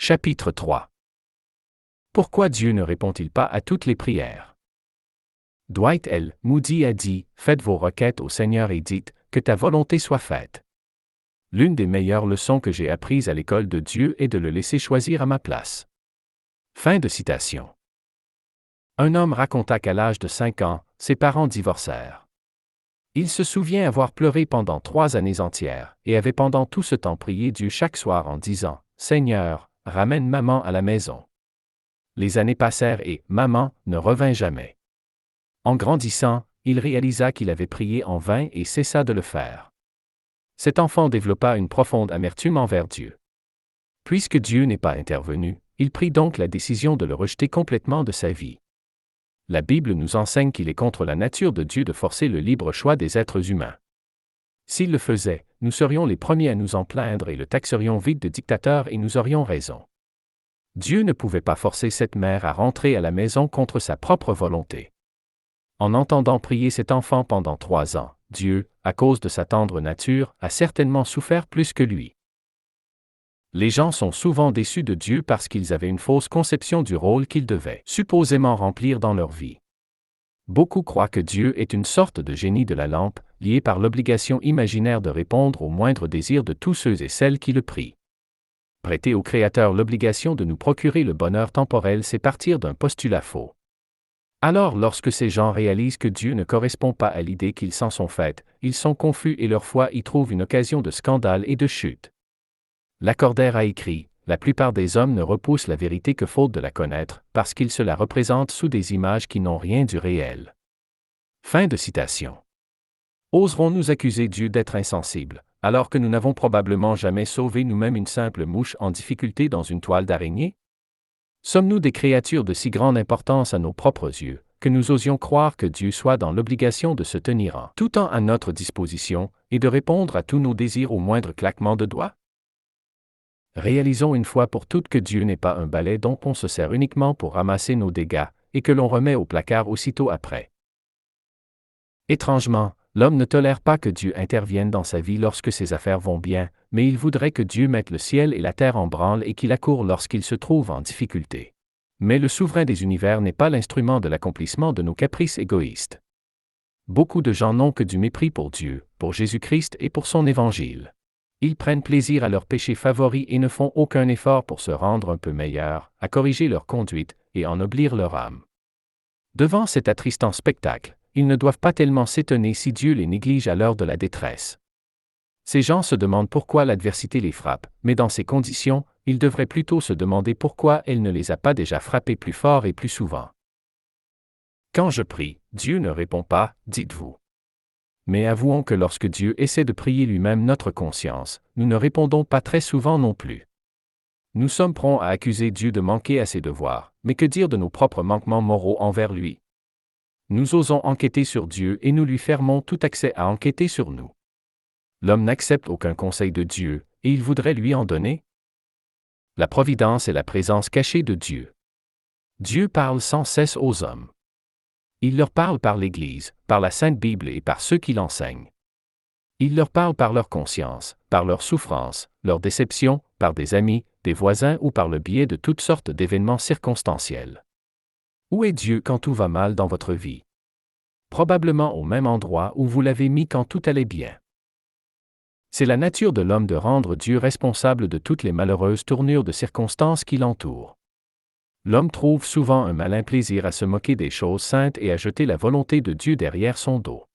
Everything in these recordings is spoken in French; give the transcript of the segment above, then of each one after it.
Chapitre 3. Pourquoi Dieu ne répond-il pas à toutes les prières? Dwight L. Moody a dit, « Faites vos requêtes au Seigneur et dites, que ta volonté soit faite. » L'une des meilleures leçons que j'ai apprises à l'école de Dieu est de le laisser choisir à ma place. Fin de citation. Un homme raconta qu'à l'âge de 5 ans, ses parents divorcèrent. Il se souvient avoir pleuré pendant 3 années entières, et avait pendant tout ce temps prié Dieu chaque soir en disant, « Seigneur, ramène maman à la maison. » Les années passèrent et maman ne revint jamais. En grandissant, il réalisa qu'il avait prié en vain et cessa de le faire. Cet enfant développa une profonde amertume envers Dieu. Puisque Dieu n'est pas intervenu, il prit donc la décision de le rejeter complètement de sa vie. La Bible nous enseigne qu'il est contre la nature de Dieu de forcer le libre choix des êtres humains. S'il le faisait, nous serions les premiers à nous en plaindre et le taxerions vite de dictateur et nous aurions raison. Dieu ne pouvait pas forcer cette mère à rentrer à la maison contre sa propre volonté. En entendant prier cet enfant pendant 3 ans, Dieu, à cause de sa tendre nature, a certainement souffert plus que lui. Les gens sont souvent déçus de Dieu parce qu'ils avaient une fausse conception du rôle qu'ils devaient supposément remplir dans leur vie. Beaucoup croient que Dieu est une sorte de génie de la lampe, lié par l'obligation imaginaire de répondre aux moindres désirs de tous ceux et celles qui le prient. Prêter au Créateur l'obligation de nous procurer le bonheur temporel, c'est partir d'un postulat faux. Alors lorsque ces gens réalisent que Dieu ne correspond pas à l'idée qu'ils s'en sont faite, ils sont confus et leur foi y trouve une occasion de scandale et de chute. Lacordaire a écrit, « La plupart des hommes ne repoussent la vérité que faute de la connaître, parce qu'ils se la représentent sous des images qui n'ont rien du réel. » Fin de citation. Oserons-nous accuser Dieu d'être insensible, alors que nous n'avons probablement jamais sauvé nous-mêmes une simple mouche en difficulté dans une toile d'araignée? Sommes-nous des créatures de si grande importance à nos propres yeux, que nous osions croire que Dieu soit dans l'obligation de se tenir en tout temps à notre disposition, et de répondre à tous nos désirs au moindre claquement de doigts? Réalisons une fois pour toutes que Dieu n'est pas un balai dont on se sert uniquement pour ramasser nos dégâts, et que l'on remet au placard aussitôt après. Étrangement, l'homme ne tolère pas que Dieu intervienne dans sa vie lorsque ses affaires vont bien, mais il voudrait que Dieu mette le ciel et la terre en branle et qu'il accourt lorsqu'il se trouve en difficulté. Mais le souverain des univers n'est pas l'instrument de l'accomplissement de nos caprices égoïstes. Beaucoup de gens n'ont que du mépris pour Dieu, pour Jésus-Christ et pour son évangile. Ils prennent plaisir à leurs péchés favoris et ne font aucun effort pour se rendre un peu meilleurs, à corriger leur conduite et ennoblir leur âme. Devant cet attristant spectacle, ils ne doivent pas tellement s'étonner si Dieu les néglige à l'heure de la détresse. Ces gens se demandent pourquoi l'adversité les frappe, mais dans ces conditions, ils devraient plutôt se demander pourquoi elle ne les a pas déjà frappés plus fort et plus souvent. Quand je prie, Dieu ne répond pas, dites-vous. Mais avouons que lorsque Dieu essaie de prier lui-même notre conscience, nous ne répondons pas très souvent non plus. Nous sommes prompts à accuser Dieu de manquer à ses devoirs, mais que dire de nos propres manquements moraux envers lui? Nous osons enquêter sur Dieu et nous lui fermons tout accès à enquêter sur nous. L'homme n'accepte aucun conseil de Dieu, et il voudrait lui en donner? La providence est la présence cachée de Dieu. Dieu parle sans cesse aux hommes. Il leur parle par l'Église, par la Sainte Bible et par ceux qui l'enseignent. Il leur parle par leur conscience, par leurs souffrances, leurs déceptions, par des amis, des voisins ou par le biais de toutes sortes d'événements circonstanciels. Où est Dieu quand tout va mal dans votre vie? Probablement au même endroit où vous l'avez mis quand tout allait bien. C'est la nature de l'homme de rendre Dieu responsable de toutes les malheureuses tournures de circonstances qui l'entourent. L'homme trouve souvent un malin plaisir à se moquer des choses saintes et à jeter la volonté de Dieu derrière son dos.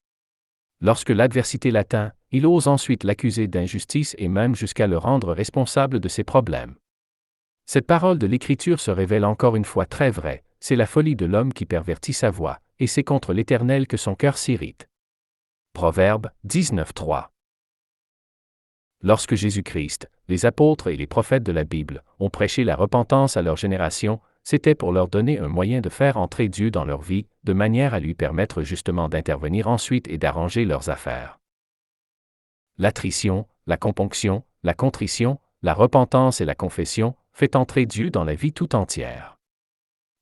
Lorsque l'adversité l'atteint, il ose ensuite l'accuser d'injustice et même jusqu'à le rendre responsable de ses problèmes. Cette parole de l'Écriture se révèle encore une fois très vraie, c'est la folie de l'homme qui pervertit sa voie, et c'est contre l'Éternel que son cœur s'irrite. Proverbe 19:3. Lorsque Jésus-Christ, les apôtres et les prophètes de la Bible ont prêché la repentance à leur génération, c'était pour leur donner un moyen de faire entrer Dieu dans leur vie, de manière à lui permettre justement d'intervenir ensuite et d'arranger leurs affaires. L'attrition, la componction, la contrition, la repentance et la confession fait entrer Dieu dans la vie tout entière.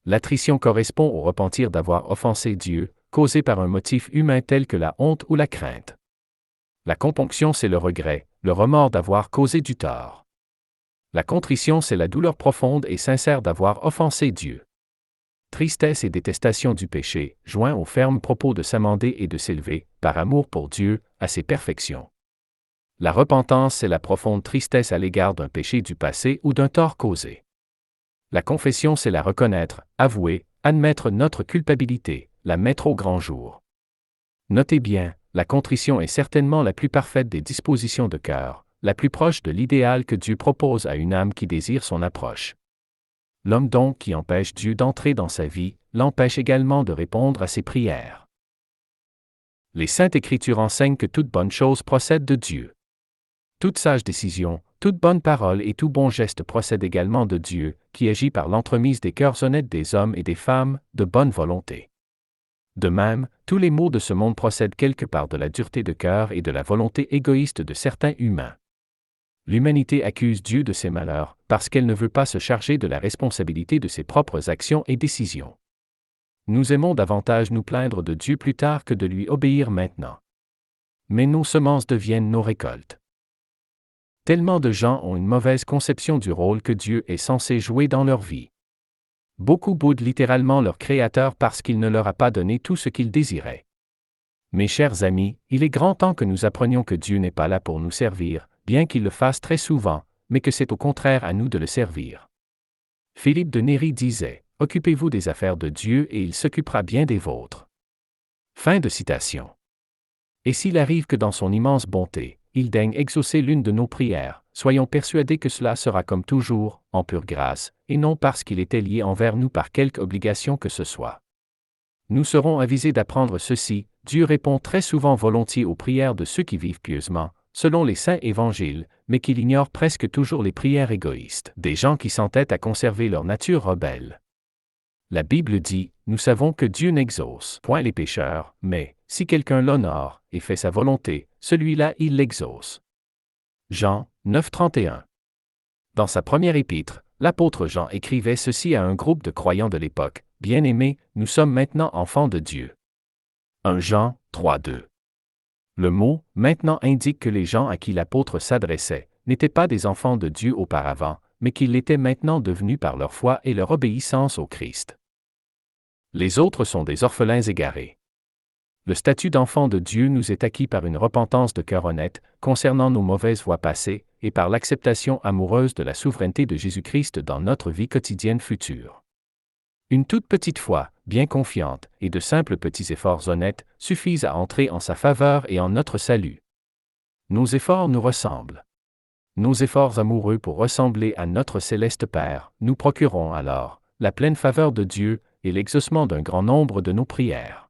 L'attrition correspond au repentir d'avoir offensé Dieu, causé par un motif humain tel que la honte ou la crainte. La componction, c'est le regret, le remords d'avoir causé du tort. La contrition, c'est la douleur profonde et sincère d'avoir offensé Dieu. Tristesse et détestation du péché, joint aux fermes propos de s'amender et de s'élever, par amour pour Dieu, à ses perfections. La repentance, c'est la profonde tristesse à l'égard d'un péché du passé ou d'un tort causé. La confession, c'est la reconnaître, avouer, admettre notre culpabilité, la mettre au grand jour. Notez bien, la contrition est certainement la plus parfaite des dispositions de cœur, la plus proche de l'idéal que Dieu propose à une âme qui désire son approche. L'homme donc qui empêche Dieu d'entrer dans sa vie, l'empêche également de répondre à ses prières. Les Saintes Écritures enseignent que toute bonne chose procède de Dieu. Toute sage décision, toute bonne parole et tout bon geste procèdent également de Dieu, qui agit par l'entremise des cœurs honnêtes des hommes et des femmes, de bonne volonté. De même, tous les maux de ce monde procèdent quelque part de la dureté de cœur et de la volonté égoïste de certains humains. L'humanité accuse Dieu de ses malheurs, parce qu'elle ne veut pas se charger de la responsabilité de ses propres actions et décisions. Nous aimons davantage nous plaindre de Dieu plus tard que de lui obéir maintenant. Mais nos semences deviennent nos récoltes. Tellement de gens ont une mauvaise conception du rôle que Dieu est censé jouer dans leur vie. Beaucoup boudent littéralement leur Créateur parce qu'il ne leur a pas donné tout ce qu'ils désiraient. Mes chers amis, il est grand temps que nous apprenions que Dieu n'est pas là pour nous servir, bien qu'il le fasse très souvent, mais que c'est au contraire à nous de le servir. Philippe de Néri disait, « Occupez-vous des affaires de Dieu et il s'occupera bien des vôtres. » Fin de citation. Et s'il arrive que dans son immense bonté, il daigne exaucer l'une de nos prières, soyons persuadés que cela sera comme toujours, en pure grâce, et non parce qu'il était lié envers nous par quelque obligation que ce soit. Nous serons avisés d'apprendre ceci, Dieu répond très souvent volontiers aux prières de ceux qui vivent pieusement, selon les saints évangiles, mais qu'il ignore presque toujours les prières égoïstes, des gens qui s'entêtent à conserver leur nature rebelle. La Bible dit, nous savons que Dieu n'exauce point les pécheurs, mais, si quelqu'un l'honore et fait sa volonté, celui-là il l'exauce. Jean 9,31. Dans sa première épître, l'apôtre Jean écrivait ceci à un groupe de croyants de l'époque, « Bien-aimés, nous sommes maintenant enfants de Dieu. » 1 Jean 3,2. Le mot « maintenant » indique que les gens à qui l'apôtre s'adressait n'étaient pas des enfants de Dieu auparavant, mais qu'ils l'étaient maintenant devenus par leur foi et leur obéissance au Christ. Les autres sont des orphelins égarés. Le statut d'enfant de Dieu nous est acquis par une repentance de cœur honnête, concernant nos mauvaises voies passées, et par l'acceptation amoureuse de la souveraineté de Jésus-Christ dans notre vie quotidienne future. Une toute petite foi, bien confiante, et de simples petits efforts honnêtes, suffisent à entrer en sa faveur et en notre salut. Nos efforts nous ressemblent. Nos efforts amoureux pour ressembler à notre céleste Père, nous procureront alors la pleine faveur de Dieu et l'exaucement d'un grand nombre de nos prières.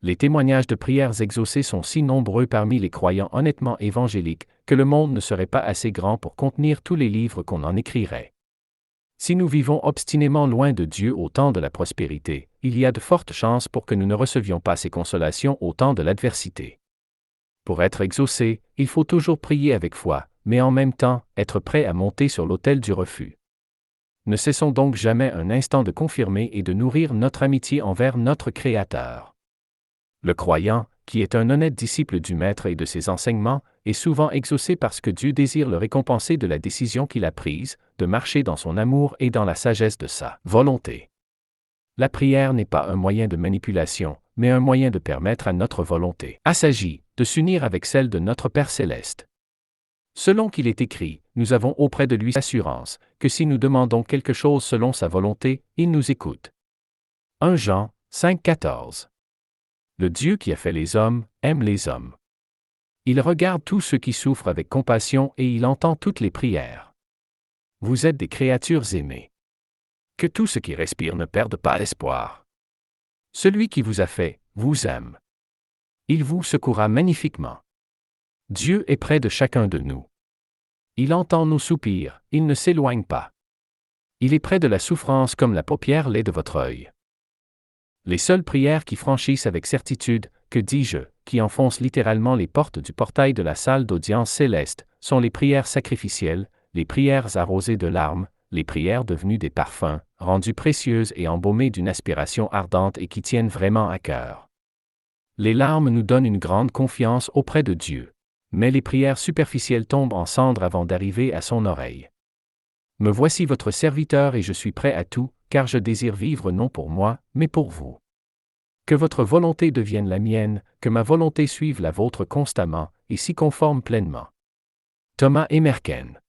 Les témoignages de prières exaucées sont si nombreux parmi les croyants honnêtement évangéliques que le monde ne serait pas assez grand pour contenir tous les livres qu'on en écrirait. Si nous vivons obstinément loin de Dieu au temps de la prospérité, il y a de fortes chances pour que nous ne recevions pas ses consolations au temps de l'adversité. Pour être exaucé, il faut toujours prier avec foi, mais en même temps, être prêt à monter sur l'autel du refus. Ne cessons donc jamais un instant de confirmer et de nourrir notre amitié envers notre Créateur. Le croyant, qui est un honnête disciple du Maître et de ses enseignements, est souvent exaucé parce que Dieu désire le récompenser de la décision qu'il a prise, de marcher dans son amour et dans la sagesse de sa volonté. La prière n'est pas un moyen de manipulation, mais un moyen de permettre à notre volonté assagie de s'unir avec celle de notre Père céleste. Selon qu'il est écrit, nous avons auprès de lui assurance, que si nous demandons quelque chose selon sa volonté, il nous écoute. 1 Jean 5,14. Le Dieu qui a fait les hommes, aime les hommes. Il regarde tous ceux qui souffrent avec compassion et il entend toutes les prières. Vous êtes des créatures aimées. Que tout ce qui respire ne perde pas espoir. Celui qui vous a fait, vous aime. Il vous secourra magnifiquement. Dieu est près de chacun de nous. Il entend nos soupirs, il ne s'éloigne pas. Il est près de la souffrance comme la paupière l'est de votre œil. Les seules prières qui franchissent avec certitude, que dis-je, qui enfoncent littéralement les portes du portail de la salle d'audience céleste, sont les prières sacrificielles, les prières arrosées de larmes, les prières devenues des parfums, rendues précieuses et embaumées d'une aspiration ardente et qui tiennent vraiment à cœur. Les larmes nous donnent une grande confiance auprès de Dieu. Mais les prières superficielles tombent en cendres avant d'arriver à son oreille. Me voici votre serviteur et je suis prêt à tout, car je désire vivre non pour moi, mais pour vous. Que votre volonté devienne la mienne, que ma volonté suive la vôtre constamment, et s'y conforme pleinement. Thomas Emerken.